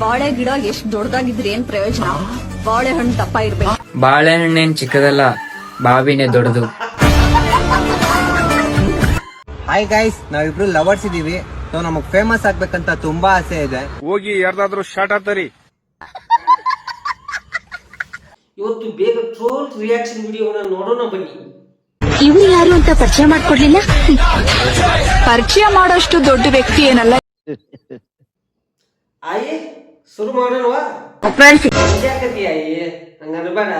ಬಾಳೆ ಗಿಡ ಎಷ್ಟ್ ದೊಡ್ಡದಾಗಿದ್ರೆ ಏನ್ ಪ್ರಯೋಜನ? ಬಾಳೆಹಣ್ಣು ದಪ್ಪ ಇರ್ಬೇಕು. ಬಾಳೆಹಣ್ಣೇನ್ ಚಿಕ್ಕದಲ್ಲ, ಬಾವಿನೇ ದೊಡ್ಡದು. ಹಾಯ್ ಗೈಸ್, ನಾವಿಬ್ರು ಲವರ್ಸ್ ಇದೀವಿ. ಸೊ ನಮಗ್ ಫೇಮಸ್ ಆಗ್ಬೇಕಂತ ತುಂಬಾ ಆಸೆ ಇದೆ. ಹೋಗಿ ಯಾರ್ದಾದ್ರೂ ಶಾರ್ಟ್ ಆತರಿ. ಇವತ್ತು ಬೇಗ ಟ್ರೋಲ್ ರಿಯಾಕ್ಷನ್ ವಿಡಿಯೋನ ನೋಡೋಣ ಬನ್ನಿ. ಇವ್ರು ಯಾರು ಅಂತ ಪರಿಚಯ ಮಾಡ್ಕೊಡ್ಲಿಲ್ಲ. ಪರಿಚಯ ಮಾಡೋಷ್ಟು ದೊಡ್ಡ ವ್ಯಕ್ತಿ ಏನಲ್ಲ. ಆಯೇ ಶುರು ಮಾಡೋಣವಾ? ಯಾಕತಿ ಆಯೇ ಹಂಗನ್ಬೇಡ.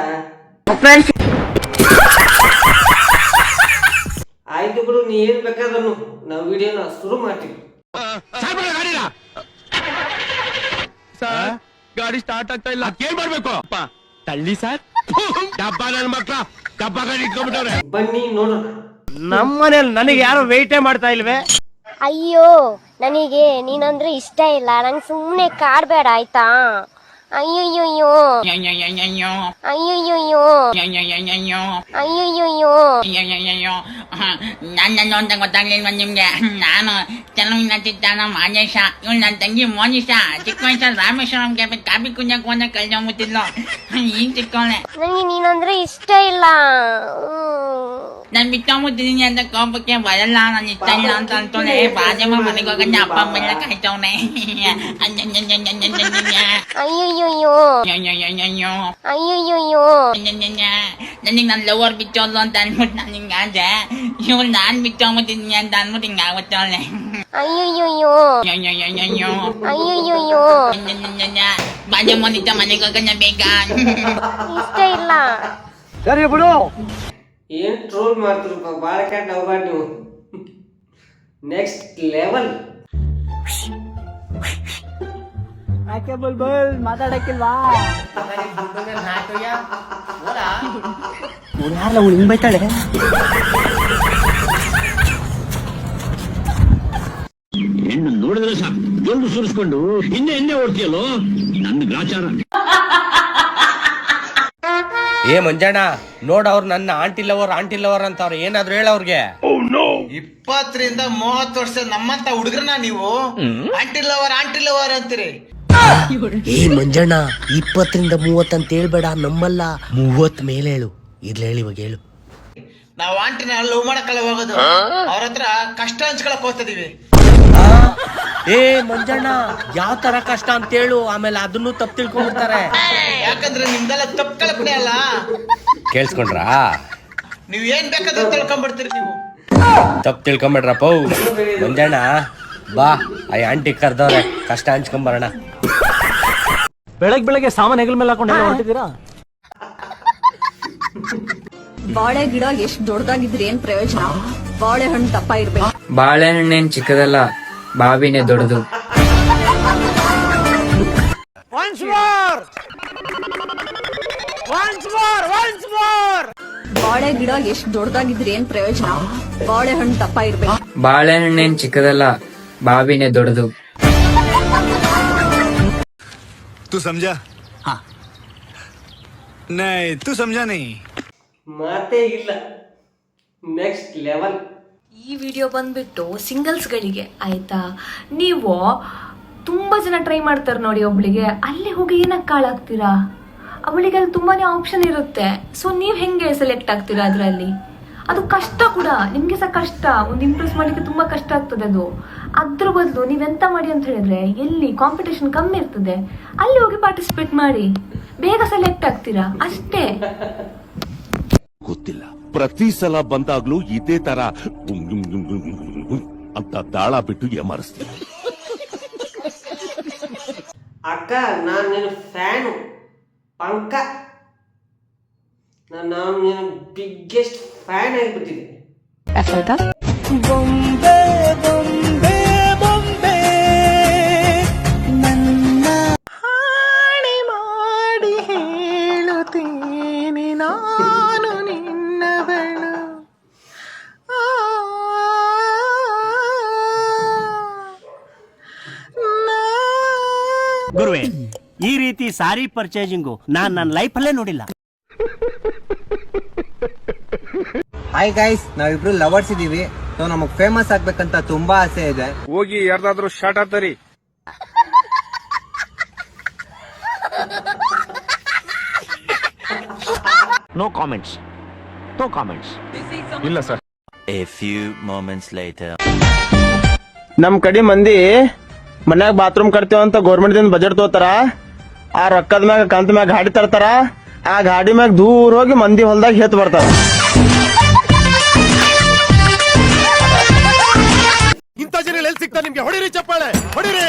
ಆಯ್ತು ಬಿಡು, ನೀ ಏನ್ ಬೇಕಾದ್ರೂ ನಾವು ವಿಡಿಯೋನ ಶುರು ಮಾಡ್ತೀವಿ. ಗಾಡಿ ಸ್ಟಾರ್ಟ್ ಆಗ್ತಾ ಇಲ್ಲ. ಏನ್ ಮಾಡ್ಬೇಕು? ತಳ್ಳಿ ಸರ್. ಡಬ್ಬ ನನ್ನ ಮಕ್ಳ ಡಬ್ಬ ಗಾಡಿ ಇಟ್ಕೊಂಡ್ಬಿಟ್ಟವ್ರೆ. ಬನ್ನಿ ನೋಡೋಣ. ನಮ್ಮನೇಲಿ ನನಗೆ ಯಾರು ವೆಯ್ಟೇ ಮಾಡ್ತಾ ಇಲ್ವೇ? ಅಯ್ಯೋ, ನನಗೆ ನೀನಂದ್ರೆ ಇಷ್ಟ ಇಲ್ಲ. ನಂಗೆ ಸುಮ್ನೆ ಕಾಡ್ಬೇಡ ಆಯ್ತಾ? ಅಯ್ಯಯ್ಯೋ ಅಯ್ಯಯ್ಯೋ ಅಯ್ಯಯ್ಯೋ ನನ್ನ ಅಂತ ಗೊತ್ತಾಗ್ಲಿಲ್ವ ನಿಮ್ಗೆ? ನಾನು ಚೆಲುವಿನ ಚಿತ್ತಾನ ಮಾದೇಶ, ಇವಳು ನನ್ನ ತಂಗಿ ಮೋನಿಷ. ಚಿಕ್ಕ ವಯಸ್ಸಲ್ಲಿ ರಾಮೇಶ್ವರಂಗೆ ಕಾಫಿ ಕುಂಜಕ್ಕೆ ಒಂದ ಕಳ್ಕೊಂಬಿಟ್ಟಿದ್ಲು. ಈಗ ಚಿಕ್ಕವಳೆ. ನನಗೆ ನೀನಂದ್ರೆ ಇಷ್ಟ ಇಲ್ಲ. ನಾನು ಬಿಟ್ಟೋಗ್ಬಿಟ್ಟಿದೀನಿ ಅಂತ ಕೋಪಕ್ಕೆ ಬರಲ್ಲ. ನಾನು ಇಷ್ಟ ಇಲ್ಲ ಅಂತ ಅನ್ಕೊಂಡೆ. ಬಾಜಮ್ಮ ಮನೆಗೆ ಹೋಗಂತ ಅಪ್ಪ ಅಮ್ಮೆಲ್ಲ ಕಾಯ್ತವನೆ. ಅಯ್ಯಯ್ಯೋ ಅಯ್ಯಯ್ಯೋ ನನಗೆ ನನ್ನ ಲವರ್ ಬಿಟ್ಟೋದ್ಲು ಅಂತ ಅನ್ಬಿಟ್ಟು ನಾನು ಹಿಂಗಾದೆ. ಇವಳು ನಾನು ಬಿಟ್ಟೋಗ್ಬಿಟ್ಟಿದೀನಿ ಅಂತ ಅನ್ಬಿಟ್ಟು ಹಿಂಗಾಗುತ್ತವಳೆ. ಅಯ್ಯಯ್ಯೋ ಅಯ್ಯಯ್ಯೋ ಬಾಜಮ್ಮ ನಿಂತ ಮನೆಗೆ ಹೋಗಂತ ಬೇಗ. ಇಷ್ಟ ಇಲ್ಲ. ಸರಿ ಬಿಡು. ಏನ್ ಟ್ರೋಲ್ ಮಾಡ್ತಿರಪ್ಪ, ಬಾಳ ಕ್ಯಾಟ್ ಹೋಗ್ಬಾರ್ದು ನೀವು. Next level. ಯಾಕೆ ಬುಲ್ಬುಲ್ ಮಾತಾಡಕ್ಕಿಲ್ವಾ? ಯಾರಲ್ಲ ಅವಳು ಹಿಂಗ್ ಬೈತಾಳೆ? ಹೆಣ್ಣು ನೋಡಿದ್ರೆ ಸಾಕು ಜೊಲ್ಲು ಸುರಿಸ್ಕೊಂಡು ಎಣ್ಣೆ ಓಡ್ತೀಯಲ್ಲೋ, ನನ್ನ ಗ್ರಾಚಾರ. ಏ ಮಂಜಣ್ಣ, ನೋಡ್ ಅವ್ರು ನನ್ನ ಆಂಟಿ ಲವರ್ ಅಂತವ್ರು. ಏನಾದ್ರು ಹೇಳವ್ರಿಗೆ. 20ರಿಂದ 30 ವರ್ಷ ನಮ್ಮಂತ ಹುಡುಗರನ್ನ ನೀವು ಆಂಟಿ ಲವರ್ ಅಂತೀರಿ. ಏ ಮಂಜಣ್ಣ, 20ರಿಂದ 30 ಅಂತ ಹೇಳ್ಬೇಡ, ನಮ್ಮಲ್ಲ 30 ಮೇಲೆ ಹೇಳು. ಇರ್ಲಿ ಹೇಳಿ, ಇವಾಗ ಹೇಳು. ನಾವು ಆಂಟಿನ ಲವ್ ಮಾಡಕ್ಕಲ್ಲ ಹೋಗೋದು, ಅವ್ರ ಹತ್ರ ಕಷ್ಟ ಹಂಚ್ಕೊಳಕ್ ಹೋಗ್ತಿದೀವಿ. ಏ ಮಂಜಣ್ಣ, ಯಾವ ತರ ಕಷ್ಟ ಅಂತ ಹೇಳು, ಆಮೇಲೆ ಅದನ್ನು ತಪ್ಪು ತಿಳ್ಕೊಂಡ್ಬಿಡ್ತಾರೆ. ಯಾಕಂದ್ರೆ ನಿಮ್ದೆಲ್ಲ ತಪ್ಪು ಕಲ್ಪನೆ ಅಲ್ಲ. ಕೇಳಿಸ್ಕೊಂಡ್ರಾ? ನೀವ್ ಏನ್ ಬೇಕಾದ್ರೂ ತಿಳ್ಕೊಂಡ್ಬಿಡ್ತೀರಿ ನೀವು. ತಪ್ಪು ತಿಳ್ಕೊಂಬಿಡ್ರಪ್ಪ. ಮಂಜಣ್ಣ ಬಾ, ಆ ಆಂಟಿ ಕರ್ದವ್ರೆ, ಕಷ್ಟ ಹಂಚ್ಕೊಂಬರೋಣ. ಬೆಳಗ್ಗೆ ಸಾಮಾನು ಹೆಗಲ ಮೇಲೆ ಹಾಕೊಂಡು ಹೊರಟಿದ್ದೀರಾ? ಬಾಳೆ ಗಿಡ ಎಷ್ಟ್ ದೊಡ್ಡದಾಗಿದ್ರೆ ಏನ್ ಪ್ರಯೋಜನ? ಬಾಳೆಹಣ್ಣು ದಪ್ಪ ಇರ್ಬೇಕು. ಬಾಳೆಹಣ್ಣೇನ್ ಚಿಕ್ಕದಲ್ಲ, ಬಾವಿನೇ ದೊಡ್ಡದು. ಬಾಳೆ ಗಿಡ ಎಷ್ಟ್ ದೊಡ್ಡದಾಗಿದ್ರೆ ಏನ್ ಪ್ರಯೋಜನ? ಬಾಳೆಹಣ್ಣು ದಪ್ಪ ಇರ್ಬೇಕು. ಬಾಳೆಹಣ್ಣೇನ್ ಚಿಕ್ಕದಲ್ಲ, ಬಾವಿನೇ ದೊಡ್ಡದು. तू समझा? हाँ नहीं, तू समझा नहीं. ಮಾತೇ ಇಲ್ಲ. Next level. ಈ ವಿಡಿಯೋ ಬಂದ್ಬಿಟ್ಟು ಸಿಂಗಲ್ಸ್ಗಳಿಗೆ ಆಯ್ತಾ. ನೀವು ತುಂಬ ಜನ ಟ್ರೈ ಮಾಡ್ತಾರೆ ನೋಡಿ ಒಬ್ಳಿಗೆ, ಅಲ್ಲಿ ಹೋಗಿ ಏನಕ್ಕೆ ಕಾಳಾಗ್ತೀರಾ? ಅವಳಿಗೆ ಅಲ್ಲಿ ತುಂಬಾನೇ ಆಪ್ಷನ್ ಇರುತ್ತೆ. ಸೊ ನೀವು ಹೆಂಗೆ ಸೆಲೆಕ್ಟ್ ಆಗ್ತೀರಾ ಅದರಲ್ಲಿ? ಅದು ಕಷ್ಟ ಕೂಡ, ನಿಮಗೆ ಸಹ ಕಷ್ಟ. ಒಂದು ಇಂಪ್ರೆಸ್ ಮಾಡಲಿಕ್ಕೆ ತುಂಬ ಕಷ್ಟ ಆಗ್ತದೆ ಅದು. ಅದ್ರ ಬದಲು ನೀವೆಂತ ಮಾಡಿ ಅಂತ ಹೇಳಿದ್ರೆ, ಎಲ್ಲಿ ಕಾಂಪಿಟೇಷನ್ ಕಮ್ಮಿ ಇರ್ತದೆ ಅಲ್ಲಿ ಹೋಗಿ ಪಾರ್ಟಿಸಿಪೇಟ್ ಮಾಡಿ, ಬೇಗ ಸೆಲೆಕ್ಟ್ ಆಗ್ತೀರಾ ಅಷ್ಟೇ. ಗೊತ್ತಿಲ್ಲ, ಪ್ರತಿ ಸಲ ಬಂದಾಗ್ಲೂ ಇದೇ ತರ ಅಂತ ತಾಳ ಬಿಟ್ಟು ಏಮಾರಿಸ್ತೀನಿ. ಅಕ್ಕ, ನಾನು ನಿನ್ನ ಫ್ಯಾನು ಪಂಕ. ನಾನು ನಿನ್ನ ಬಿಗ್ಗೆಸ್ಟ್ ಫ್ಯಾನ್ ಆಗಿಬಿಟ್ಟಿದ್ದೀನಿ. ಬೊಂಬೆ ಬೊಂಬೆ ಬೊಂಬೆ ನನ್ನ ಹಾಡಿ ಮಾಡಿ ಹೇಳುತ್ತೇನೆ ನಾನು ನಿನ್ನವಳು. ಗುರುವೆ, ಈ ರೀತಿ ಸಾರಿ ಪರ್ಚೇಸಿಂಗು ನಾನ್ ನನ್ನ ಲೈಫಲ್ಲೇ ನೋಡಿಲ್ಲ. ಹಾಯ್ ಗೈಸ್, ನಾವಿಬ್ರು ಲವರ್ಸ್ ಇದೀವಿ. ಸೊ ನಮಗ್ ಫೇಮಸ್ ಆಗ್ಬೇಕಂತ ತುಂಬಾ ಆಸೆ ಇದೆ. ಹೋಗಿ ಯಾರ್ದಾದ್ರೂ ಶಾರ್ಟ್ ಆತರಿ. No comments. ಇಲ್ಲ sir. A few moments later. ನಮ್ ಕಡೆ ಮಂದಿ ಮನ್ಯಾಗ ಬಾತ್ರೂಮ್ ಕಟ್ತೇವಂತ ಗೌರ್ಮೆಂಟ್ ದಿಂದ ಬಜೆಟ್ ತೋತಾರ. ಆ ರೊಕ್ಕದ ಮ್ಯಾಗ ಕಂತ ಮ್ಯಾಗ ಗಾಡಿ ತರ್ತಾರ. ಆ ಗಾಡಿ ಮ್ಯಾಗ ದೂರ ಹೋಗಿ ಮಂದಿ ಹೊಲ್ದಾಗ ಹೇತ್ ಬರ್ತಾರ. ಇಂಥ ಜನ ಎಲ್ಲಿ ಸಿಗ್ತಾರೆ ನಿಮ್ಗೆ? ಹೊಡಿರಿ ಚಪ್ಪಾಳೆ, ಹೊಡಿರಿ.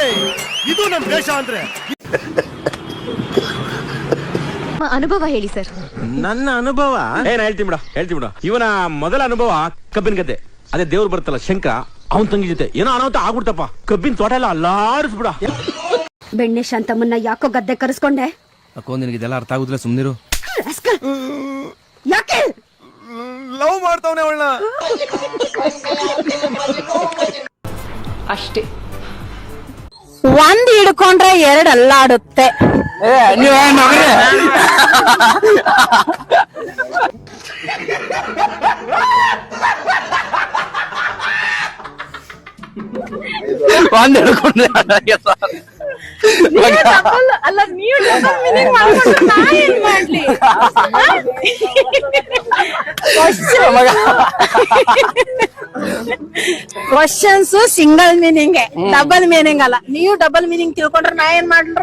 ಇದು ನಮ್ ದೇಶ ಅಂದ್ರೆ. ಅನುಭವ ಹೇಳಿ ಸರ್. ನನ್ನ ಅನುಭವ ಏನ್ ಹೇಳ್ತೀನಿ ಬಿಡ. ಇವನ ಮೊದಲ ಅನುಭವ ಕಬ್ಬಿನ ಗದ್ದೆ. ಅದೇ ದೇವ್ರು ಬರ್ತಲ್ಲ ಶಂಕರ, ಅವನ್ ತಂಗಿ ಜೊತೆ ಏನೋ ಅನಾಹುತ ಆಗ್ಬಿಡ್ತಪ್ಪ. ಕಬ್ಬಿನ ತೋಟ ಎಲ್ಲ ಅಲ್ಲಾಡಿಸ್ಬಿಡ. ಬೆಣ್ಣೆ ಶಾಂತಮ್ಮನ್ನ ಯಾಕೋ ಗದ್ದೆ ಕರೆಸ್ಕೊಂಡೆ? ಅಕ್ಕೋ ನಿನಗೆ ಇದೆಲ್ಲ ಅರ್ಥ ಆಗುದಿಲ್ಲ, ಸುಮ್ನಿರು. ಯಾಕೆ? ಲವ್ ಮಾಡ್ತಾವನೆ ಅವಳನ್ನ. ಅಷ್ಟೇ. ಒಂದ್ ಹಿಡ್ಕೊಂಡ್ರೆ ಎರಡ್ ಅಲ್ಲಾಡುತ್ತೆ. ಒಂದ್ ಹಿಡ್ಕೊಂಡ್ರೆ ಅಲ್ಲ, ನೀವು ಡಬಲ್ ಮೀನಿಂಗ್ ಮಾಡ್ಕೊಂಡ್ರೆ ನಾ ಏನ್ ಮಾಡ್ಲಿ? Questions single meaning, double meaning ಅಲ್ಲ. ನೀವು ಡಬಲ್ ಮೀನಿಂಗ್ ತಿಳ್ಕೊಂಡ್ರೆ ನಾ ಏನ್ ಮಾಡ್ರ?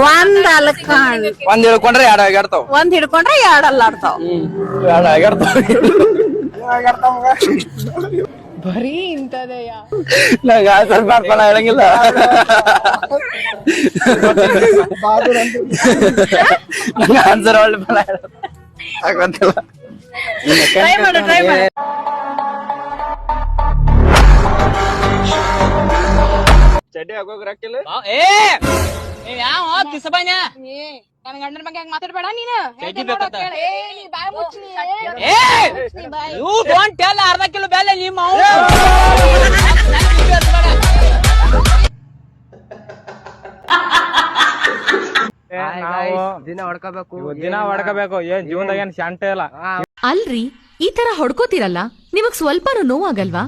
ಒಂದ್ ಅಲ್ಕೊಂಡ್ ಒಂದ್ ಹಿಡ್ಕೊಂಡ್ರೆ ಎರಡು ಆಗ್ಯಾಡ್ತಾವ. ಒಂದ್ ಹಿಡ್ಕೊಂಡ್ರೆ ಎರಡ್ ಅಲ್ಲಾಡ್ತಾವ. ಎರಡು ಆಗ್ಯಾಡ್ತಾವ. ಬರೀ ಇಂತದೆಯ. ನಂಗೆ ಸ್ವಲ್ಪ ಅರ್ಪಣ ಹೇಳಂಗಿಲ್ಲ. ನಂಗೆ ಆನ್ಸರ್ ಒಳ್ಳೆ ಫಲ ಹೇಳಂಗಿಲ್ಲ. ಟ್ರೈ ಮಾಡು. ಚಡ್ಡಿ ಹಾಕೋಕ್ ರೊಕ್ಕಿಲ್ಲ. ಯಾವ ಕಿಸಬಾನ ನನ್ ಗಂಡನ ಬಗ್ಗೆ ಹೆಂಗ್ ಮಾತಾಡ್ಬೇಡ ನೀನು. ಯು ಡೋಂಟ್ ಟೆಲ್ ಅರ್ಧ ಕಿಲೋ ಬೆಲೆ ನಿಮ್ಮ ದಿನ ಹೊಡ್ಕೋಬೇಕು. ಏನ್ ಜೀವನದಾಗ ಏನ್ ಶಾಂತ ಇಲ್ಲ. ಅಲ್ರಿ, ಈ ತರ ಹೊಡ್ಕೋತಿರಲ್ಲ, ನಿಮಗ್ ಸ್ವಲ್ಪನೂ ನೋವಾಗಲ್ವಾ?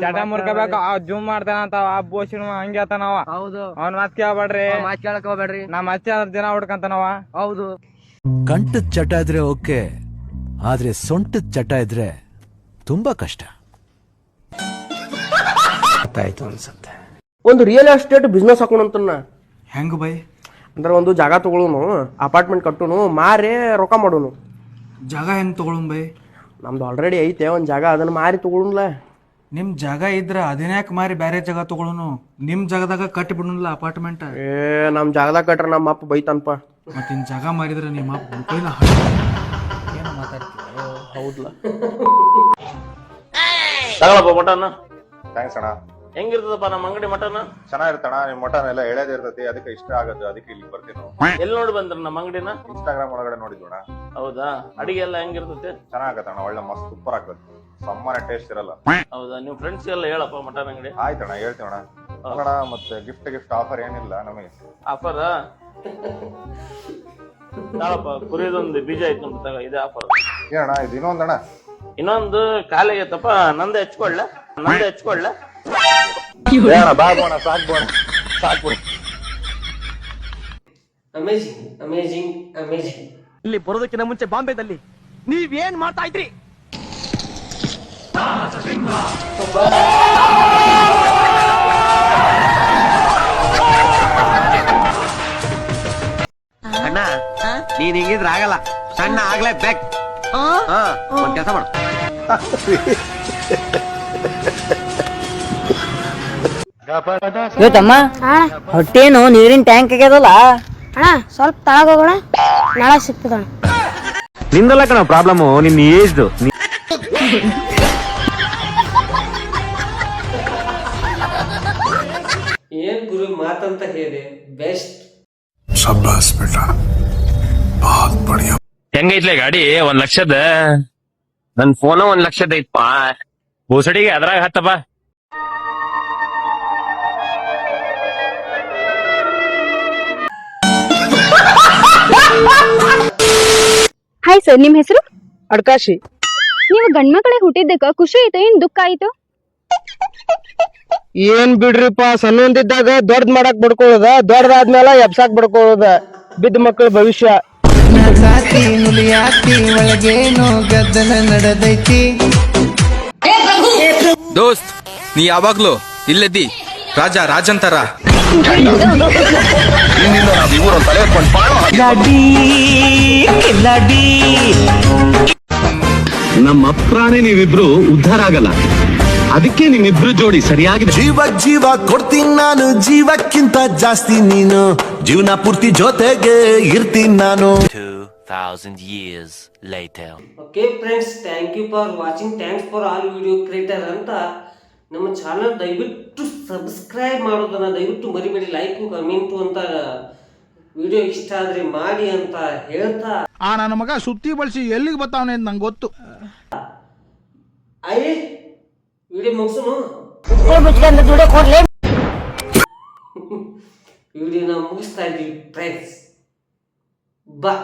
ಚಟ ಮುರ್ಕೋಬೇಕು. ಜೂಮ್ ಮಾಡ್ತಾನಂತ ಬೋಸಿನ ಹಂಗೆ ಆತನವ. ಹೌದು, ಅವ್ನ ಮಾತ್ ಕೇಳ್ಬೇಡ್ರಿ. ನಾ ಮತ್ತೆ ದಿನ ಹುಡ್ಕಂತನವ. ಹೌದು, ಕಂಠದ ಚಟ ಇದ್ರೆ ಓಕೆ, ಆದ್ರೆ ಸೊಂಟದ ಚಟ ಇದ್ರೆ ತುಂಬಾ ಕಷ್ಟ. ಗೊತ್ತಾಯ್ತು ಅನ್ಸತ್ತೆ. ಒಂದು ರಿಯಲ್ ಎಸ್ಟೇಟ್ ಬಿಸ್ನೆಸ್ ಹಾಕೋಣಂತನ್ನ. ಹೆಂಗ ಬೈ? ಅಂದ್ರೆ ಒಂದು ಜಾಗ ತಗೊಳುನು, ಅಪಾರ್ಟ್ಮೆಂಟ್ ಕಟ್ಟುನು, ಮಾರಿ ರೊಕ್ಕ ಮಾಡೋನು. ಜಾಗ ಹೆಂಗ್ ತಗೊಳಂ ಬೈ? ನಮ್ದು ಆಲ್ರೆಡಿ ಐತೆ ಒಂದ್ ಜಾಗ, ಅದನ್ನ ಮಾರಿ ತಗೊಳುನ್ಲ. ನಿಮ್ ಜಾಗ ಇದ್ರ ಅದನ್ಯಾಕ ಮಾರಿ ಬ್ಯಾರೆ ಜಾಗ ತಗೊಳುನು? ನಿಮ್ ಜಾಗದಾಗ ಕಟ್ಟಿ ಬಿಡುನ್ಲ ಅಪಾರ್ಟ್ಮೆಂಟ್. ನಮ್ ಜಾಗದಾಗ ಕಟ್ರ ನಮ್ಮ ಅಪ್ಪ ಬೈತಾನಪ್ಪ. ಮತ್ತಿನ್ ಜಾಗ ಮಾರಿದ್ರ ನಿಮ್ಮ ಅಪ್ಪ ಏನು ಮಾತಾಡ್ತೀವಿ? ಹೌದ್ಲ. ತಗೊಳಪ್ಪ ಮಟನ್. ಥ್ಯಾಂಕ್ಸ್ ಅಣ್ಣ. ಹೆಂಗಿರ್ತದಪ್ಪ ನಮ್ಮ ಅಂಗಡಿ ಮಟನ್? ಚೆನ್ನಾಗಿರ್ತಣ. ನಿಮ್ ಮಟನ್ ಎಲ್ಲ ಎಳೆದೇ ಇರ್ತೈತಿ, ಅದಕ್ಕೆ ಇಷ್ಟ ಆಗುತ್ತೆ. ಅದಕ್ಕೆ ಇಲ್ಲಿ ಬರ್ತೀನಿ. ಎಲ್ಲಿ ನೋಡಿ ಬಂದ್ರ ನಮ್ಮ ಅಂಗಡಿನ? ಇನ್ಸ್ಟಾಗ್ರಾಮ್ ಒಳಗಡೆ ನೋಡಿದ್ವಣ. ಹೌದಾ? ಅಡಿಗೆ ಎಲ್ಲ ಹೆಂಗಿರ್ತೈತಿ? ಚೆನ್ನಾಗತ್ತಣ, ಒಳ್ಳೆ ಮಸ್ತ್ ಸೂಪರ್ ಆಗ್ತದೆ. ಸಮ್ಮನೆ ಟೇಸ್ಟ್ ಇರಲ್ಲ. ಹೌದಾ? ನಿಮ್ ಫ್ರೆಂಡ್ಸ್ ಎಲ್ಲ ಹೇಳಪ್ಪ ಮಟನ್ ಅಂಗಡಿ. ಆಯ್ತಣ್ಣ, ಹೇಳ್ತೀವಣ್ಣ. ನೋಡೋಣ, ಮತ್ತೆ ಗಿಫ್ಟ್ ಆಫರ್ ಏನಿಲ್ಲ ನಮಗೆ. ಆಫರ್ ನಾಳಪ್ಪ ಕುರಿದೊಂದು ಬೀಜ ಐತಿ ನಮ್ದು, ತಗ ಇದೆ ಆಫರ್. ಏನಣ್ಣ ಇದು? ಇನ್ನೊಂದಣ್ಣ, ಇನ್ನೊಂದು ಕಾಲಿಗೈತಪ್ಪ, ನಂದೇ ಹಚ್ಕೊಳ್ಳ. ಬಾಗೋಣ, ಸಾಕ್ಬೋಣ. ಅಮೇಜಿಂಗ್. ಇಲ್ಲಿ ಬರೋದಕ್ಕಿಂತ ಮುಂಚೆ ಬಾಂಬೆದಲ್ಲಿ ನೀವೇನ್ ಮಾಡ್ತಾ ಇದ್ರಿ? ಅಣ್ಣ, ನೀನ್ ಹಿಂಗಿದ್ರ ಆಗಲ್ಲ, ಸಣ್ಣ ಆಗ್ಲೇಬೇಕು. ಒಂದ್ ಕೆಲಸ ಮಾಡು. ಇವತ್ತಮ್ಮ ಹೊಟ್ಟೇನು ನೀರಿನ ಟ್ಯಾಂಕ್ ಆಗ್ಯದಲ್ಲ ಅಣ್ಣ, ಸ್ವಲ್ಪ ತಳಗೋಗೋಣ, ನಾಳೆ ಸಿಗ್ತದಣ್ಣ. ನಿಂದಲ್ಲ ಕಣ ಪ್ರಾಬ್ಲಮ್, ನಿನ್ ಏಜ್ದು. ಏನ್ ಗುರು ಮಾತಂತ ಹೇಳಿದೆ, ಬೆಸ್ಟ್. ಹೆಂಗೈತ್ಲೆ ಗಾಡಿ? 1 ಲಕ್ಷದ. ನನ್ ಫೋನು 1 ಲಕ್ಷದ ಐತ್ಪ. ಬೋಸಡಿಗೆ ಅದ್ರಾಗ ಹತ್ತಪ್ಪ. ಹಾಯ್ ಸರ್, ನಿಮ್ ಹೆಸರು? ಅಡ್ಕಾಶಿ. ನೀವು ಗಂಡ್ಮಕ್ಳಿಗೆ ಹುಟ್ಟಿದ್ದಕ್ಕ ಖುಷಿ ಆಯ್ತು ಏನ್ ದುಃಖ ಆಯ್ತು? ಏನ್ ಬಿಡ್ರಿಪ್ಪ, ಸಣ್ಣಂದಿದ್ದಾಗ ದೊಡ್ಡದ್ ಮಾಡಕ್ ಬಡ್ಕೊಳ್ಳೋದ, ದೊಡ್ಡದಾದ್ಮೇಲೆ ಎಬ್ಸಾಕ್ ಬಡ್ಕೊಳ್ಳೋದ. ಬಿದ್ದ ಮಕ್ಕಳ ಭವಿಷ್ಯ. ದೋಸ್ತ್, ನೀ ಯಾವಾಗ್ಲೂ ಇಲ್ಲದಿ ರಾಜ ರಾಜಂತರ. ನಮ್ಮ ಅಪ್ರಾಣೆ ನೀವಿಬ್ರು ಉದ್ಧಾರ ಆಗಲ್ಲ, ಅದಕ್ಕೆ ನಿಮ್ಮಿಬ್ರು ಜೋಡಿ ಸರಿಯಾಗಿದೆ. ಜೀವ ಕೊಡ್ತೀನಿ ನಾನು, ಜೀವಕ್ಕಿಂತ ಜಾಸ್ತಿ ನೀನು, ಜೀವನ ಪೂರ್ತಿ ಜೊತೆಗೆ ಇರ್ತೀನಿ ನಾನು. 2000 years later. Okay friends, thank you for watching. Thanks for all video creator ಅಂತ ನಮ್ಮ ಚಾನಲ್ ದಯವಿಟ್ಟು ಸಬ್ಸ್ಕ್ರೈಬ್ ಮಾಡೋದನ್ನ ದಯವಿಟ್ಟು ಮರಿಬೇಡಿ. ಲೈಕು ಕಮೆಂಟು ಅಂತ ವಿಡಿಯೋ ಇಷ್ಟ ಆದ್ರೆ ಮಾಡಿ ಅಂತ ಹೇಳ್ತಾ, ನನ್ನ ಮಗ ಸುತ್ತಿ ಬಳಸಿ ಎಲ್ಲಿಗೆ ಬರ್ತಾವನೆ ಅಂತ ನಂಗೆ ಗೊತ್ತು. ಆಯ್ ವಿಡಿಯೋ ಮುಗಿಸೋನು. ವಿಡಿಯೋನ ಮುಗಿಸ್ತಾ ಇದ್ದೀವಿ ಫ್ರೆಂಡ್ಸ್. ಬಾ.